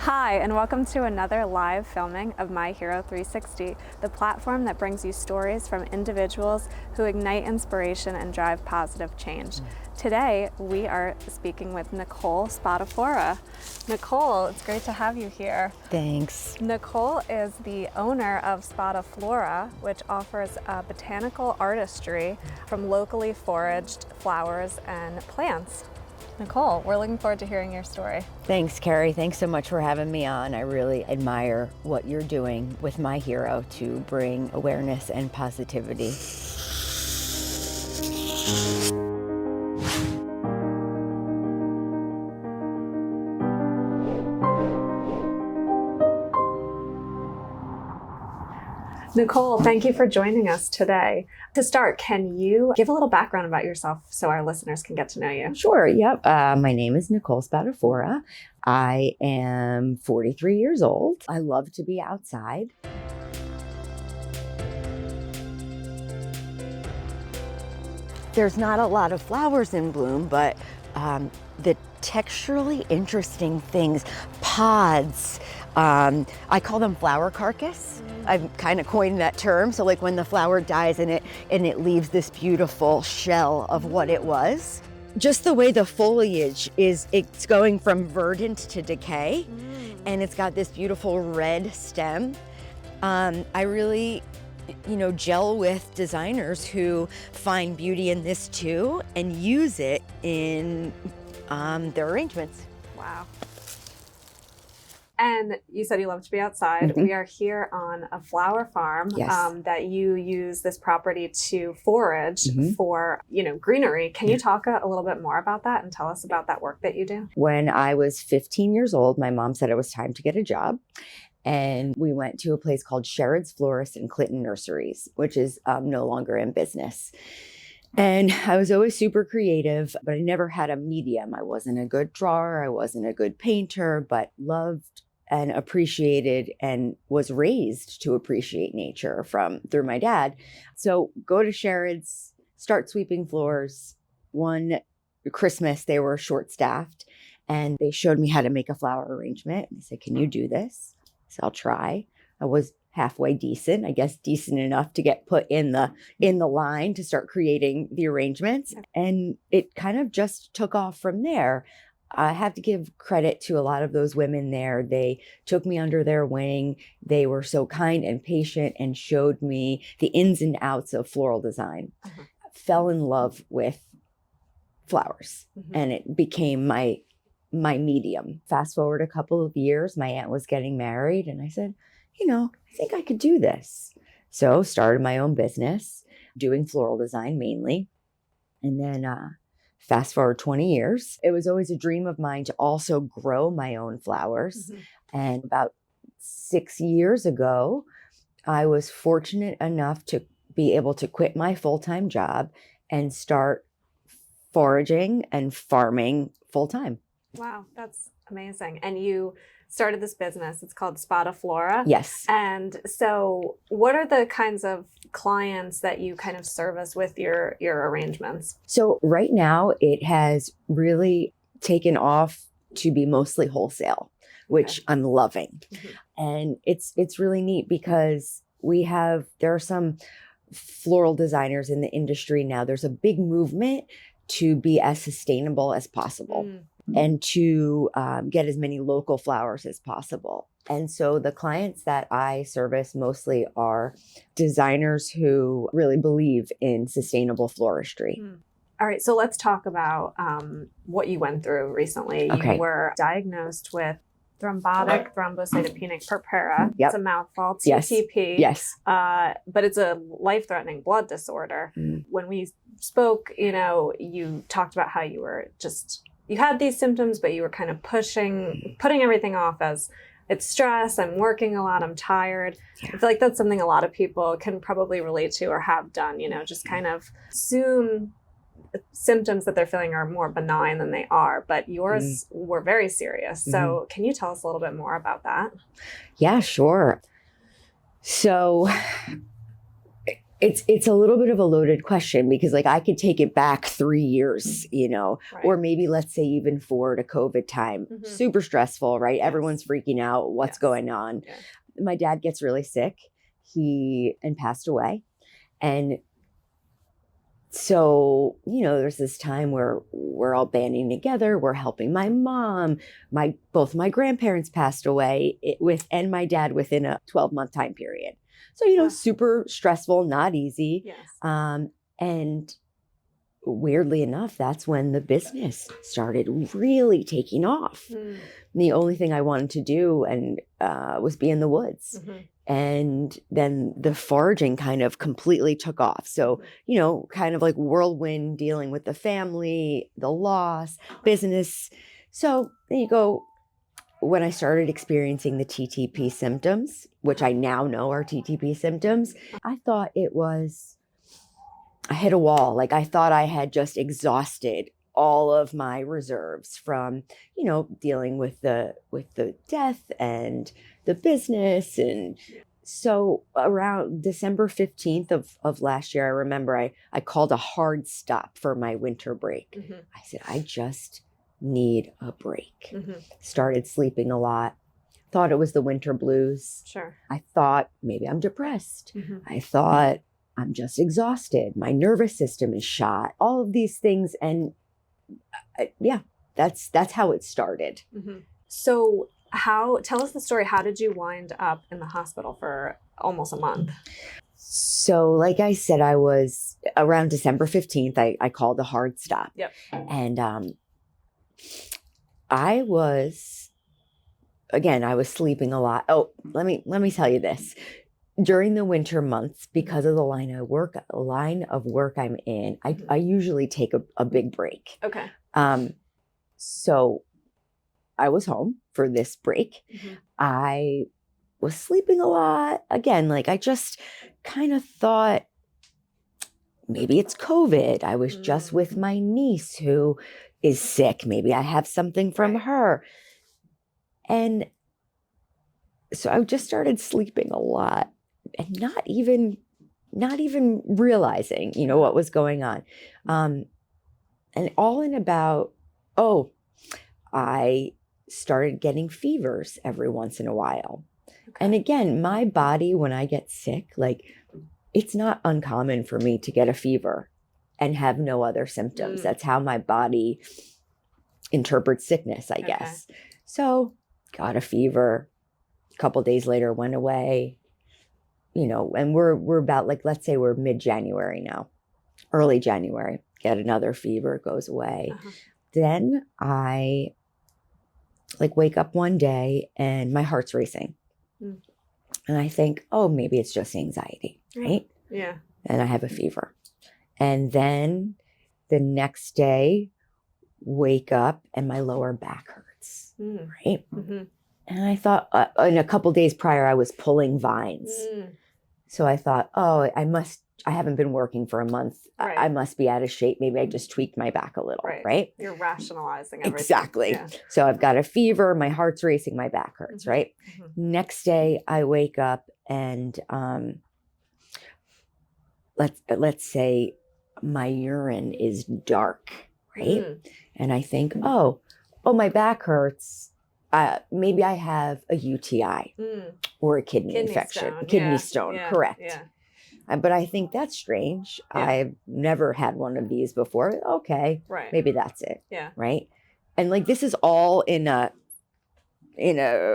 Hi, and welcome to another live filming of My Hero 360, the platform that brings you stories from individuals who ignite inspiration and drive positive change. Today, we are speaking with Nicole Spadafora. Nicole, it's great to have you here. Thanks. Nicole is the owner of Spadaflora, which offers botanical artistry from locally foraged flowers and plants. Nicole, we're looking forward to hearing your story. Thanks, Kerri. Thanks so much for having me on. I really admire what you're doing with My Hero to bring awareness and positivity. Nicole, thank you for joining us today. To start, can you give a little background about yourself so our listeners can get to know you? Sure, yep. My name is Nicole Spadafora. I am 43 years old. I love to be outside. There's not a lot of flowers in bloom, but the texturally interesting things, pods, I call them flower carcass. I've kind of coined that term. So like when the flower dies and it leaves this beautiful shell of what it was. Just the way the foliage is, it's going from verdant to decay, and it's got this beautiful red stem. I really, gel with designers who find beauty in this too and use it in their arrangements. Wow. And you said you love to be outside. Mm-hmm. We are here on a flower farm. Yes. That you use this property to forage for, greenery. Can you talk a little bit more about that and tell us about that work that you do? When I was 15 years old, my mom said it was time to get a job. And we went to a place called Sherrod's Florist and Clinton Nurseries, which is no longer in business. And I was always super creative, but I never had a medium. I wasn't a good drawer. I wasn't a good painter, but loved and appreciated and was raised to appreciate nature through my dad. So go to Sherrod's, start sweeping floors. One Christmas, they were short-staffed, and they showed me how to make a flower arrangement. They said, "Can you do this?" So I'll try. I was halfway decent, I guess decent enough to get put in the line to start creating the arrangements. And it kind of just took off from there. I have to give credit to a lot of those women there. They took me under their wing. They were so kind and patient and showed me the ins and outs of floral design. Fell in love with flowers, and it became my medium. Fast forward a couple of years, my aunt was getting married, and I said, I think I could do this. So started my own business, doing floral design mainly. And then fast forward 20 years, it was always a dream of mine to also grow my own flowers. And about 6 years ago, I was fortunate enough to be able to quit my full-time job and start foraging and farming full-time. Wow, that's amazing. And you started this business. It's called Spadaflora. Yes. And so what are the kinds of clients that you kind of service with your arrangements? So right now it has really taken off to be mostly wholesale, which I'm loving. And it's really neat because there are some floral designers in the industry now. There's a big movement to be as sustainable as possible. And to get as many local flowers as possible. And so the clients that I service mostly are designers who really believe in sustainable floristry. All right, so let's talk about what you went through recently. Okay. You were diagnosed with thrombotic, thrombocytopenic purpura. Yep. It's a mouthful, Yes. TTP. Yes. But it's a life-threatening blood disorder. When we spoke, you talked about how you had these symptoms, but you were kind of putting everything off as it's stress, I'm working a lot, I'm tired. I feel like that's something a lot of people can probably relate to or have done, just kind of assume symptoms that they're feeling are more benign than they are, but yours were very serious. So can you tell us a little bit more about that? Yeah, sure. So It's a little bit of a loaded question because like I could take it back 3 years, Right. or maybe let's say even 4 to COVID time. Mhm. Super stressful, right? Yes. Everyone's freaking out. What's Yes. going on? Yeah. My dad gets really sick. He passed away. And so, there's this time where we're all banding together. We're helping my mom. Both my grandparents passed away and my dad within a 12-month time period. So, Wow. super stressful, not easy. Yes. And weirdly enough, that's when the business started really taking off. Mm. The only thing I wanted to do was be in the woods. Mm-hmm. And then the foraging kind of completely took off. So, kind of like whirlwind dealing with the family, the loss, business. So there you go. When I started experiencing the TTP symptoms, which I now know are TTP symptoms, I thought I hit a wall. Like I thought I had just exhausted all of my reserves from, dealing with the death and the business. And so around December 15th of last year, I remember I called a hard stop for my winter break. Mm-hmm. I said, I just need a break. Mm-hmm. Started sleeping a lot. Thought it was the winter blues. Sure. I thought maybe I'm depressed. Mm-hmm. I thought I'm just exhausted. My nervous system is shot. All of these things. And that's how it started. Mm-hmm. So tell us the story. How did you wind up in the hospital for almost a month? So like I said, I was around December 15th, I called a hard stop. Yep. And I was sleeping a lot. Oh, let me tell you this. During the winter months, because of the line of work I'm in, I usually take a big break. Okay. So I was home for this break. Mm-hmm. I was sleeping a lot. Again, like I just kind of thought maybe it's COVID. I was just with my niece who is sick. Maybe I have something from her. And so I just started sleeping a lot and not even realizing, what was going on. And all in about, I started getting fevers every once in a while. Okay. And again, my body, when I get sick, like it's not uncommon for me to get a fever and have no other symptoms. That's how my body interprets sickness, I guess. So got a fever, a couple days later went away, and we're about like, let's say we're mid-January now, early January, get another fever, goes away. Uh-huh. Then I wake up one day and my heart's racing. Mm. And I think, maybe it's just anxiety, right? Yeah. And I have a fever. And then the next day, wake up and my lower back hurts, right? Mm-hmm. And I thought, in a couple days prior, I was pulling vines. So I thought, I haven't been working for a month. Right. I must be out of shape. Maybe I just tweaked my back a little, right? You're rationalizing everything. Exactly. Yeah. So I've got a fever, my heart's racing, my back hurts, right? Mm-hmm. Next day I wake up and let's say my urine is dark, right? And I think, my back hurts. Maybe I have a UTI or a kidney infection. Kidney stone, correct. Yeah. But I think that's strange. Yeah. I've never had one of these before. Okay, right. Maybe that's it. Yeah. Right. And this is all in a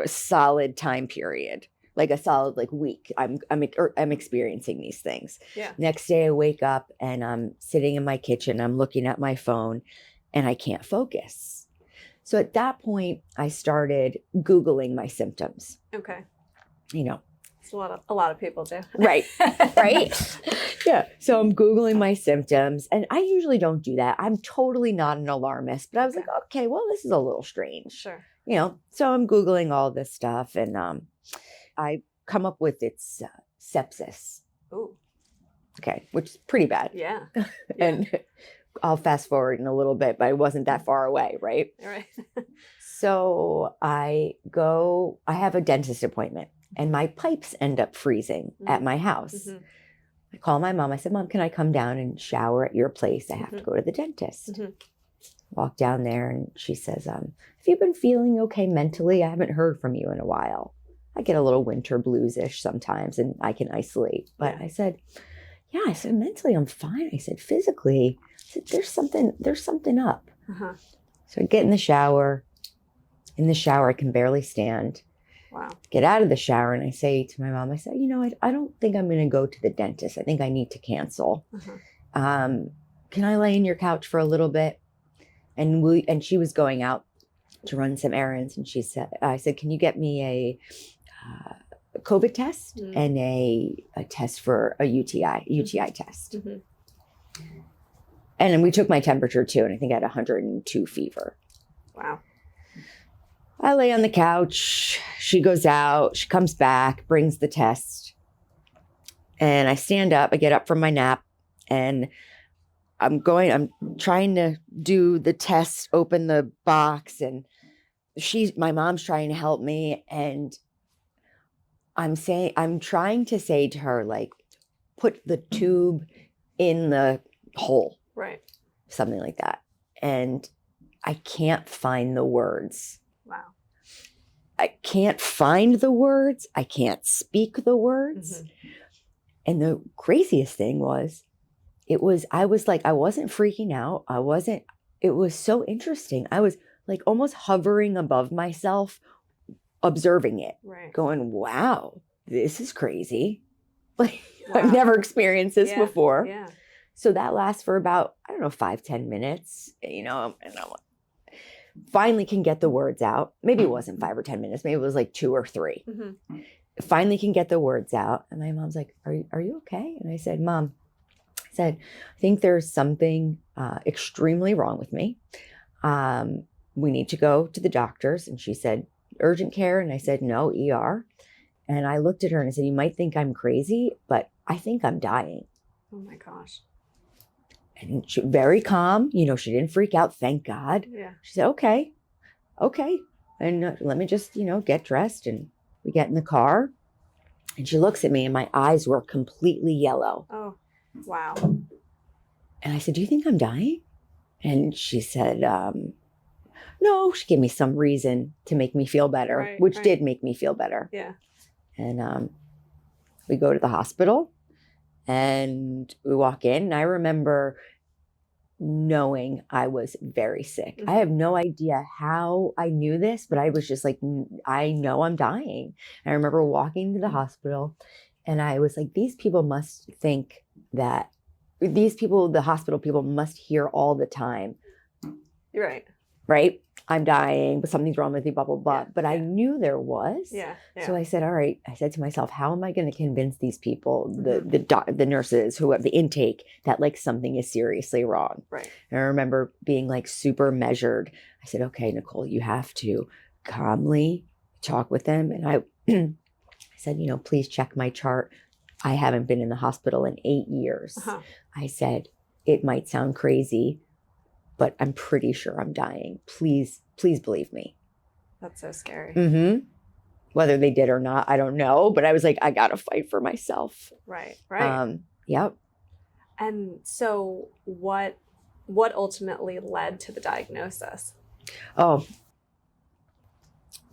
solid time period, like a solid week. I'm experiencing these things. Yeah. Next day I wake up and I'm sitting in my kitchen. I'm looking at my phone, and I can't focus. So at that point, I started Googling my symptoms. Okay. It's a lot of people do. Right. Yeah. So I'm Googling my symptoms, and I usually don't do that. I'm totally not an alarmist, but I was like, okay, well, this is a little strange. Sure. So I'm Googling all this stuff, and I come up with it's sepsis. Ooh. Okay. Which is pretty bad. Yeah. And I'll fast forward in a little bit, but I wasn't that far away, right? Right. So I have a dentist appointment, and my pipes end up freezing at my house. Mm-hmm. I call my mom. I said, Mom, can I come down and shower at your place? I have to go to the dentist. Walk down there and she says, have you been feeling okay mentally? I haven't heard from you in a while. I get a little winter blues-ish sometimes and I can isolate. But I said, yeah, I said, mentally I'm fine. I said, physically, I said, there's something up. So I get in the shower. In the shower, I can barely stand. Wow. Get out of the shower and I say to my mom, I said, I don't think I'm going to go to the dentist. I think I need to cancel. Can I lay in your couch for a little bit? And she was going out to run some errands. And I said, can you get me a COVID test and a test for a UTI test? And then we took my temperature too. And I think I had 102 fever. Wow. I lay on the couch, she goes out, she comes back, brings the test. And I stand up, I get up from my nap and I'm trying to do the test, open the box and my mom's trying to help me. And I'm trying to say to her, like, put the tube in the hole. Right. Something like that. And I can't find the words. Wow. I can't find the words. I can't speak the words. And the craziest thing was, I wasn't freaking out. It was so interesting. I was like almost hovering above myself, observing it, going, wow, this is crazy. Like I've never experienced this before. Yeah. So that lasts for about, 5-10 minutes, and I finally can get the words out. Maybe it wasn't 5 or 10 minutes. Maybe it was like 2 or 3. Finally can get the words out. And my mom's like, are you okay? And I said, Mom, I think there's something extremely wrong with me. We need to go to the doctors. And she said, urgent care. And I said, no, ER. And I looked at her and I said, you might think I'm crazy, but I think I'm dying. Oh my gosh. And she very calm, she didn't freak out. Thank God. Yeah. She said, okay. And let me just, get dressed. And we get in the car and she looks at me and my eyes were completely yellow. Oh, wow. And I said, do you think I'm dying? And she said, no. She gave me some reason to make me feel better, which did make me feel better. Yeah. And we go to the hospital and we walk in. And I remember knowing I was very sick. I have no idea how I knew this, but I was just like, I know I'm dying. I remember walking to the hospital and I was like, these people must think that the hospital people must hear all the time. You're right. Right? I'm dying, but something's wrong with me, blah, blah, blah. But I knew there was. Yeah. So I said, all right, I said to myself, how am I going to convince these people, the nurses who have the intake, that like something is seriously wrong? Right. And I remember being like super measured. I said, okay, Nicole, you have to calmly talk with them. And I said, please check my chart. I haven't been in the hospital in 8 years. I said, it might sound crazy, but I'm pretty sure I'm dying. Please believe me. That's so scary. Whether they did or not, I don't know. But I was like, I got to fight for myself. Right. Yep. And so what ultimately led to the diagnosis? Oh,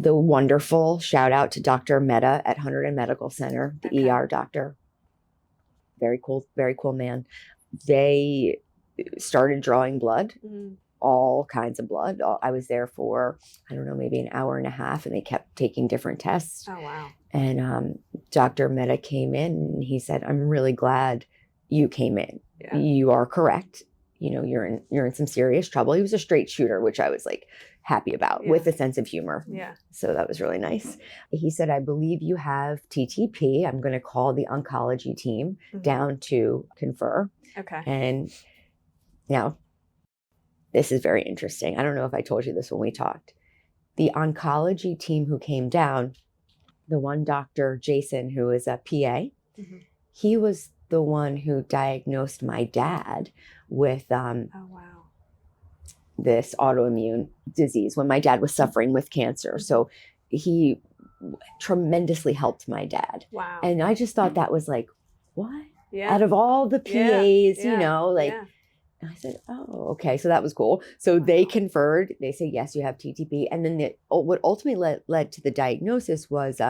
the wonderful shout out to Dr. Mehta at Hunterdon Medical Center, the ER doctor. Very cool man. They started drawing blood, all kinds of blood. I was there for, maybe an hour and a half, and they kept taking different tests. Oh, wow. And Dr. Mehta came in and he said, I'm really glad you came in. Yeah. You are correct. You're in some serious trouble. He was a straight shooter, which I was like happy about, with a sense of humor. Yeah. So that was really nice. He said, I believe you have TTP. I'm going to call the oncology team down to confer. Okay. And now, this is very interesting. I don't know if I told you this when we talked. The oncology team who came down, the one Dr. Jason, who is a PA, he was the one who diagnosed my dad with this autoimmune disease when my dad was suffering with cancer. So he tremendously helped my dad. Wow. And I just thought that was like, what? out of all the PAs, Yeah. you know, like, and I said, oh, okay. So that was cool. So they conferred, they said, yes, you have TTP. And then what ultimately led to the diagnosis was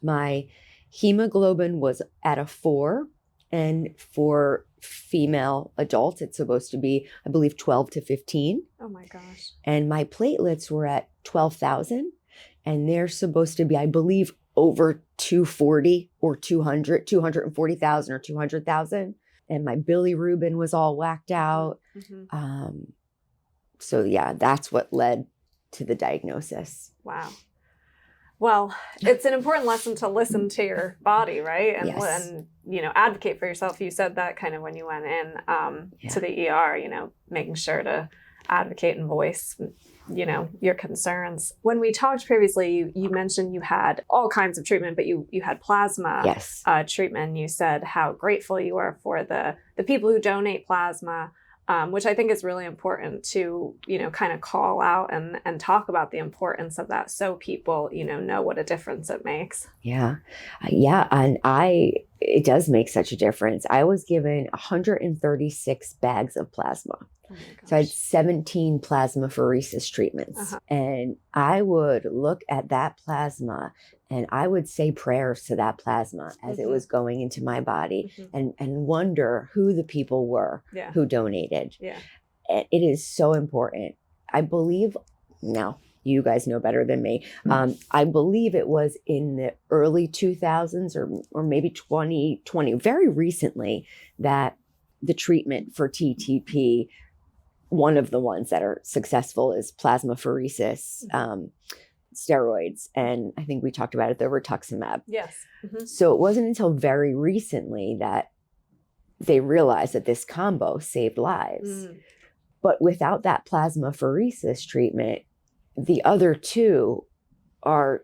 my hemoglobin was at a 4. And for female adults, it's supposed to be, I believe, 12 to 15. Oh my gosh. And my platelets were at 12,000. And they're supposed to be, I believe, over 240 or 200, 240,000 or 200,000. And my bilirubin was all whacked out. So yeah, that's what led to the diagnosis. Wow. Well, it's an important lesson to listen to your body, right? And, Yes. and you know, advocate for yourself. You said that kind of when you went in to the ER, you know, making sure to advocate and voice, you know, your concerns. When we talked previously, you mentioned you had all kinds of treatment, but you had plasma treatment. You said how grateful you are for the people who donate plasma. Which I think is really important to, you know, kind of call out and talk about the importance of that so people, you know what a difference it makes. Yeah. Yeah. And it does make such a difference. I was given 136 bags of plasma. Oh so I had 17 plasmapheresis treatments. And I would look at that plasma and I would say prayers to that plasma as it was going into my body and wonder who the people were who donated. Yeah. It is so important. I believe, now you guys know better than me, I believe it was in the early 2000s or maybe 2020, very recently, that the treatment for TTP, one of the ones that are successful is plasmapheresis, steroids. And I think we talked about it, the rituximab. Yes. So it wasn't until very recently that they realized that this combo saved lives. But without that plasmapheresis treatment, the other two are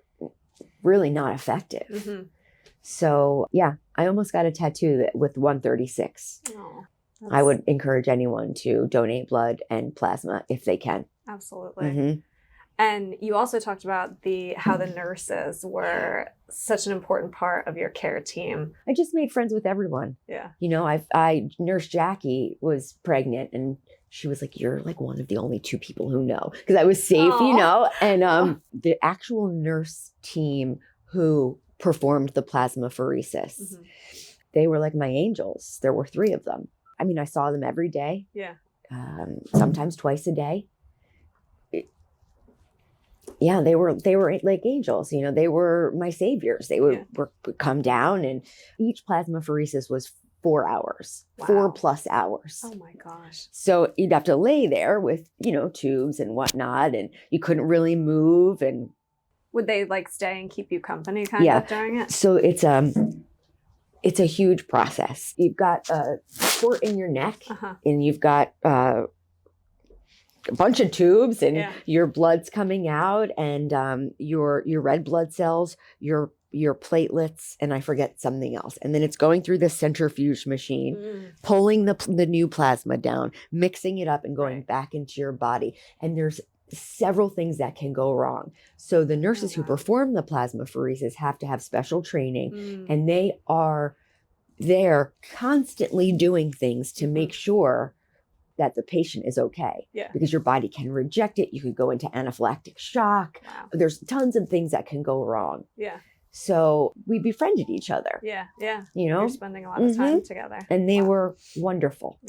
really not effective. So yeah, I almost got a tattoo with 136. Oh, I would encourage anyone to donate blood and plasma if they can. Absolutely. And you also talked about how the nurses were such an important part of your care team. I just made friends with everyone. Yeah. You know, I Nurse Jackie was pregnant and she was like, you're like one of the only 2 people who know, because I was safe, you know, and the actual nurse team who performed the plasmapheresis, they were like my angels. There were 3 of them. I mean, I saw them every day. Yeah. Sometimes twice a day. Yeah, they were like angels. You know, they were my saviors. They would come down, and each plasmapheresis was 4 hours, 4+ hours. Oh my gosh. So you'd have to lay there with, you know, tubes and whatnot, and you couldn't really move. And would they like stay and keep you company kind of during it? So it's a huge process. You've got a port in your neck, and you've got a bunch of tubes, and your blood's coming out, and your red blood cells, your platelets, and I forget something else. And then it's going through the centrifuge machine, pulling the new plasma down, mixing it up, and going back into your body. And there's several things that can go wrong. So the nurses who perform the plasmapheresis have to have special training, and they are there constantly doing things to make sure that the patient is okay. Yeah. Because your body can reject it. You could go into anaphylactic shock. Wow. There's tons of things that can go wrong. Yeah. So we befriended each other. Yeah. Yeah. You know? You're spending a lot of time together. And they were wonderful.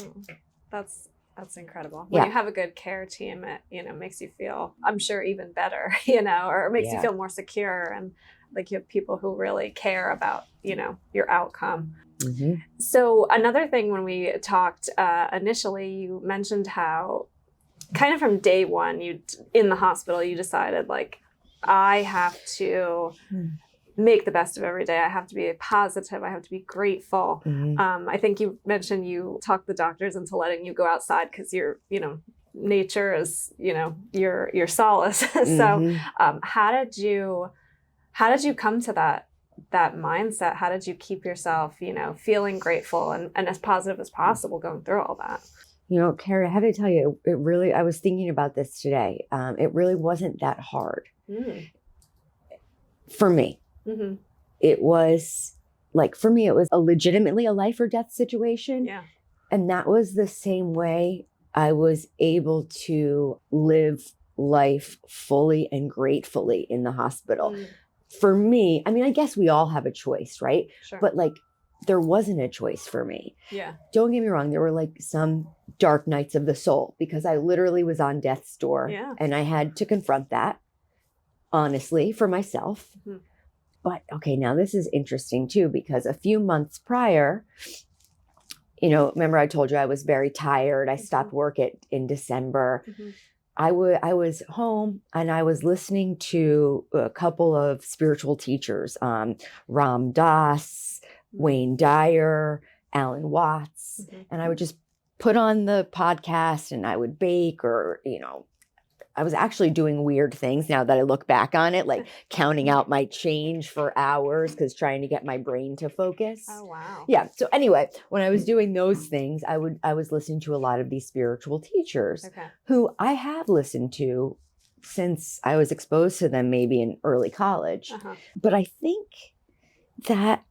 That's incredible. When you have a good care team, it, you know, makes you feel, I'm sure, even better, you know, or it makes you feel more secure, and like you have people who really care about, you know, your outcome. So another thing, when we talked initially, you mentioned how kind of from day one, you in the hospital, you decided like, I have to make the best of every day. I have to be positive. I have to be grateful. I think you mentioned you talked the doctors into letting you go outside because you're, you know, nature is, you know, your solace. So how did you come to that mindset? How did you keep yourself, you know, feeling grateful and as positive as possible going through all that? You know, Kerri, I have to tell you, it really, I was thinking about this today. It really wasn't that hard for me. It was like for me, it was legitimately a life or death situation. Yeah. And that was the same way I was able to live life fully and gratefully in the hospital. For me, I mean, I guess we all have a choice, right? Sure. But like, there wasn't a choice for me. Yeah. Don't get me wrong. There were like some dark nights of the soul because I literally was on death's door and I had to confront that honestly for myself. But okay, now this is interesting too, because a few months prior, you know, remember I told you I was very tired. I stopped work in December. I was home and I was listening to a couple of spiritual teachers, Ram Dass, Wayne Dyer, Alan Watts, and I would just put on the podcast and I would bake, or, you know, I was actually doing weird things now that I look back on it, like counting out my change for hours because trying to get my brain to focus. Oh, wow. Yeah. So anyway, when I was doing those things, I was listening to a lot of these spiritual teachers who I have listened to since I was exposed to them, maybe in early college. But I think that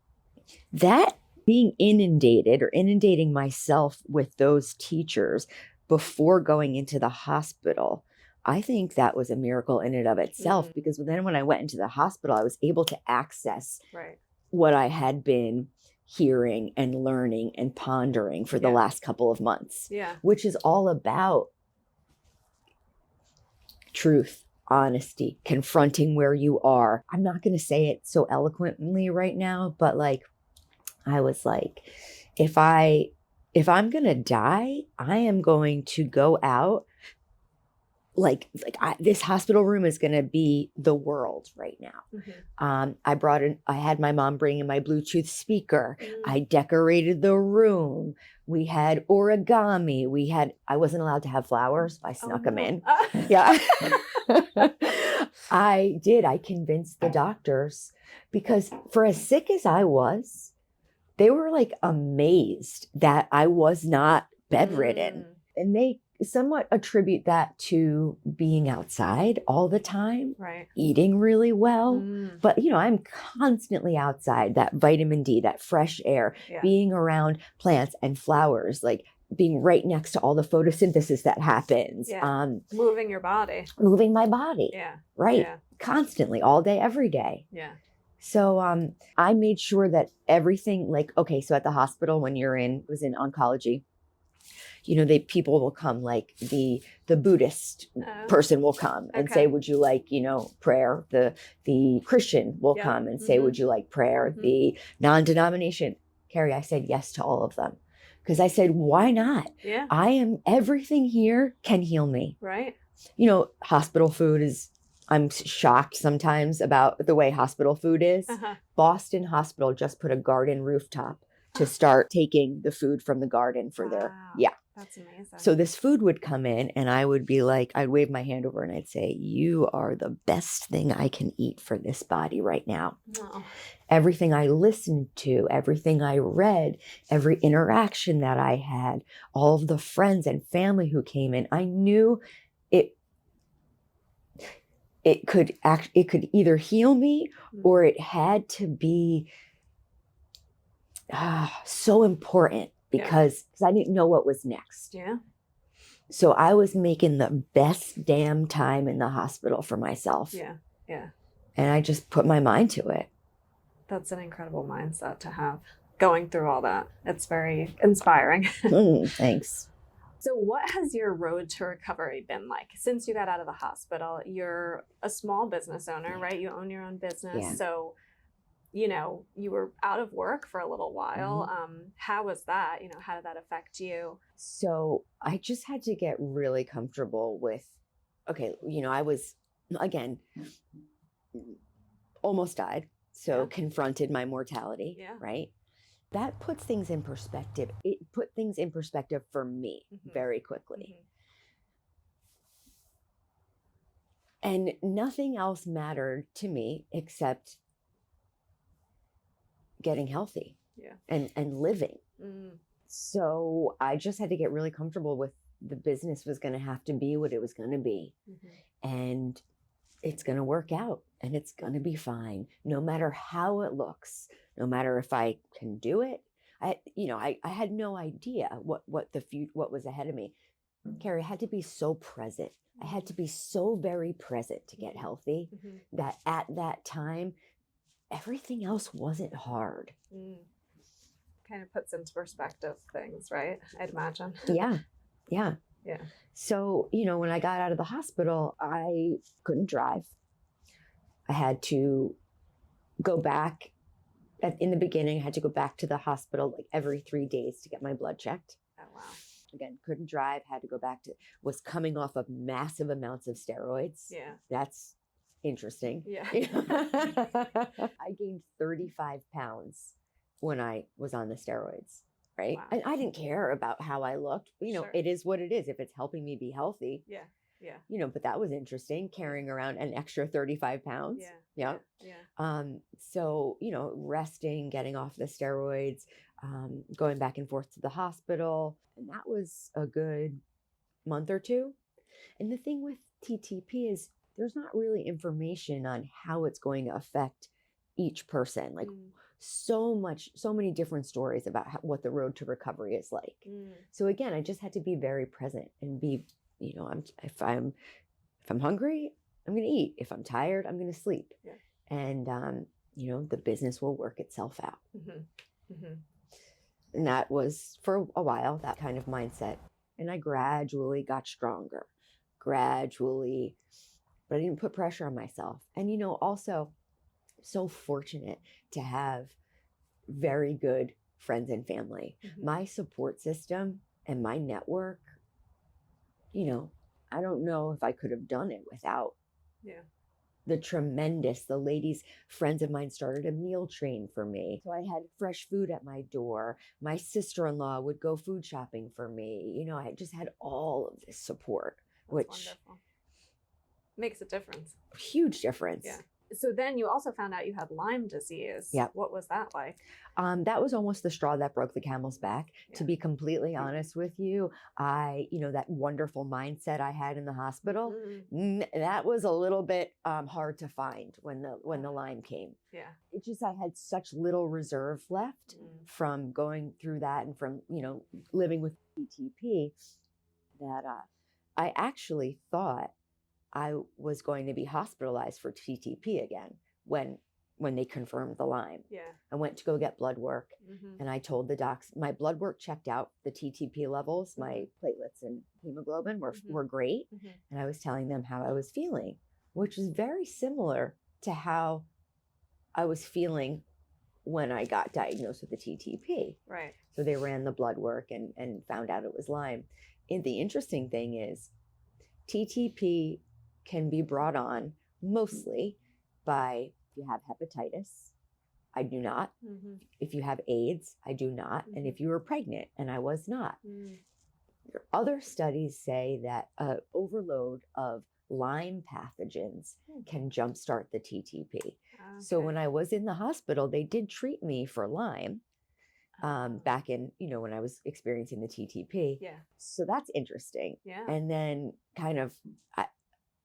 being inundating myself with those teachers before going into the hospital, I think that was a miracle in and of itself, because then when I went into the hospital, I was able to access what I had been hearing and learning and pondering for the last couple of months, which is all about truth, honesty, confronting where you are. I'm not going to say it so eloquently right now, but like, I was like, if I'm going to die, I am going to go out this hospital room is going to be the world right now. I had my mom bring in my Bluetooth speaker. I decorated the room. We had origami. I wasn't allowed to have flowers. I snuck them in. Yeah. I convinced the doctors, because for as sick as I was, they were like amazed that I was not bedridden. And they somewhat attribute that to being outside all the time, eating really well. But, you know, I'm constantly outside, that vitamin D, that fresh air, being around plants and flowers, like being right next to all the photosynthesis that happens. Moving your body. Moving my body. Constantly, all day, every day. So I made sure that everything, like, okay, so at the hospital when it was in oncology, you know, people will come, like the Buddhist person will come and say, would you like, you know, prayer? The Christian will come and say, would you like prayer? The non-denomination. Kerri, I said yes to all of them. Because I said, why not? Everything here can heal me. You know, hospital food I'm shocked sometimes about the way hospital food is. Boston Hospital just put a garden rooftop to start taking the food from the garden for That's amazing. So this food would come in and I would be like, I'd wave my hand over and I'd say, you are the best thing I can eat for this body right now. Everything I listened to, everything I read, every interaction that I had, all of the friends and family who came in, I knew it could either heal me or it had to be so important, because I didn't know what was next. So I was making the best damn time in the hospital for myself. And I just put my mind to it. That's an incredible mindset to have, going through all that. It's very inspiring. Thanks. So what has your road to recovery been like? Since you got out of the hospital, you're a small business owner, right? You own your own business. So, you know, you were out of work for a little while. How was that? You know, how did that affect you? So I just had to get really comfortable with, okay, you know, I was, again, almost died. So confronted my mortality, right? That puts things in perspective. It put things in perspective for me very quickly. And nothing else mattered to me except getting healthy and living. So I just had to get really comfortable with the business was going to have to be what it was going to be. And it's going to work out and it's going to be fine. No matter how it looks, no matter if I can do it. I had no idea what was ahead of me. Kerri, I had to be so present. I had to be so very present to get healthy that at that time, everything else wasn't hard. Kind of puts into perspective things, right? I'd imagine. Yeah. So, when I got out of the hospital, I couldn't drive. I had to go back. In the beginning, I had to go back to the hospital like every 3 days to get my blood checked. Oh, wow. Again, couldn't drive, had to go back was coming off of massive amounts of steroids. Yeah. That's interesting. Yeah. I gained 35 pounds when I was on the steroids, right? Wow. And I didn't care about how I looked. Sure. It is what it is. If it's helping me be healthy. Yeah. But that was interesting, carrying around an extra 35 pounds. Yeah. So, resting, getting off the steroids, going back and forth to the hospital. And that was a good month or two. And the thing with TTP is there's not really information on how it's going to affect each person. Like so many different stories about what the road to recovery is like. So again, I just had to be very present and be, if I'm hungry, I'm going to eat. If I'm tired, I'm going to sleep. Yeah. And, the business will work itself out. And that was for a while, that kind of mindset. And I gradually got stronger, but I didn't put pressure on myself. And, also so fortunate to have very good friends and family. My support system and my network, I don't know if I could have done it without the ladies, friends of mine started a meal train for me. So I had fresh food at my door. My sister-in-law would go food shopping for me. I just had all of this support, which wonderful. Makes a difference. Huge difference. Yeah. So then you also found out you had Lyme disease. Yeah. What was that like? That was almost the straw that broke the camel's back. To be completely honest with you, that wonderful mindset I had in the hospital, that was a little bit hard to find when the Lyme came. Yeah. It just, I had such little reserve left from going through that and from, living with TTP that I actually thought I was going to be hospitalized for TTP again when they confirmed the Lyme. Yeah. I went to go get blood work and I told the docs, my blood work checked out the TTP levels, my platelets and hemoglobin were great. And I was telling them how I was feeling, which is very similar to how I was feeling when I got diagnosed with the TTP. Right. So they ran the blood work and found out it was Lyme. And the interesting thing is TTP can be brought on mostly by if you have hepatitis. I do not. If you have AIDS, I do not. And if you were pregnant, and I was not. Other studies say that overload of Lyme pathogens can jumpstart the TTP. Okay. So when I was in the hospital, they did treat me for Lyme back in, when I was experiencing the TTP. Yeah. So that's interesting. Yeah. And then kind of,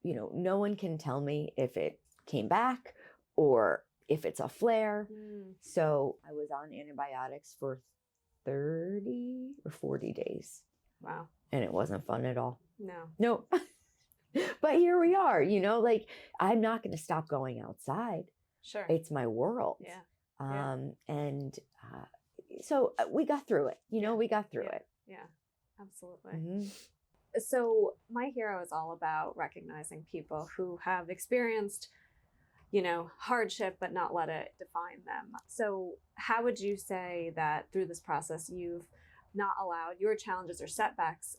no one can tell me if it came back or if it's a flare. So I was on antibiotics for 30 or 40 days. Wow. And it wasn't fun at all. No. But here we are, I'm not going to stop going outside. Sure. It's my world. Yeah. So we got through it, we got through it. Yeah, absolutely. So my hero is all about recognizing people who have experienced, hardship, but not let it define them. So how would you say that through this process, you've not allowed your challenges or setbacks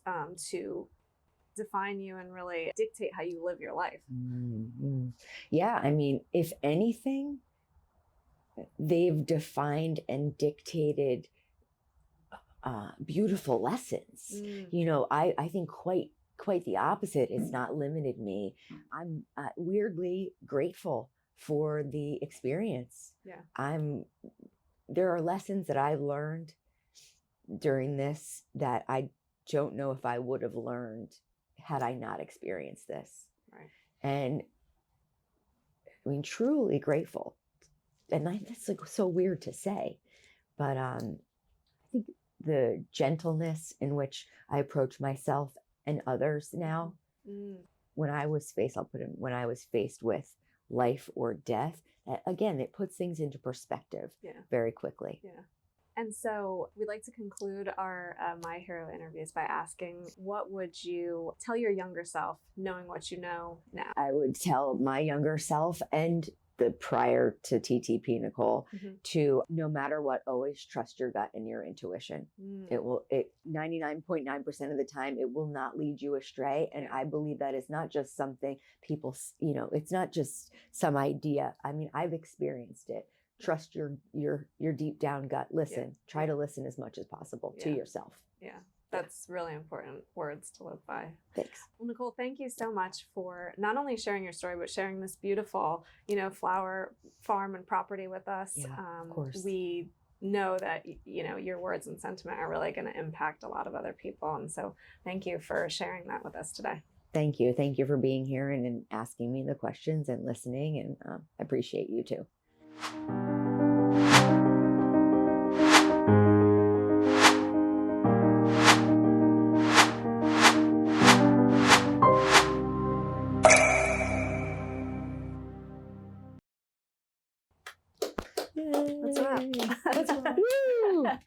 to define you and really dictate how you live your life? Yeah. I mean, if anything, they've defined and dictated beautiful lessons. I think quite the opposite. It's not limited me. I'm weirdly grateful for the experience. Yeah. There are lessons that I've learned during this that I don't know if I would have learned had I not experienced this. Right. And truly grateful and that's like so weird to say, but I think the gentleness in which I approach myself and others now, when I was faced, when I was faced with life or death, again, it puts things into perspective very quickly. Yeah. And so we'd like to conclude our My Hero interviews by asking, what would you tell your younger self, knowing what you know now? I would tell my younger self and the prior to TTP, Nicole, to no matter what, always trust your gut and your intuition. It 99.9% of the time, it will not lead you astray. And I believe that is not just something people, it's not just some idea. I mean, I've experienced it. Trust your deep down gut. Listen, try to listen as much as possible to yourself. Yeah. That's really important words to live by. Thanks. Well, Nicole, thank you so much for not only sharing your story, but sharing this beautiful, flower farm and property with us. Yeah, of course. We know that, your words and sentiment are really going to impact a lot of other people. And so thank you for sharing that with us today. Thank you. Thank you for being here and asking me the questions and listening. And I appreciate you too. What's up? Woo!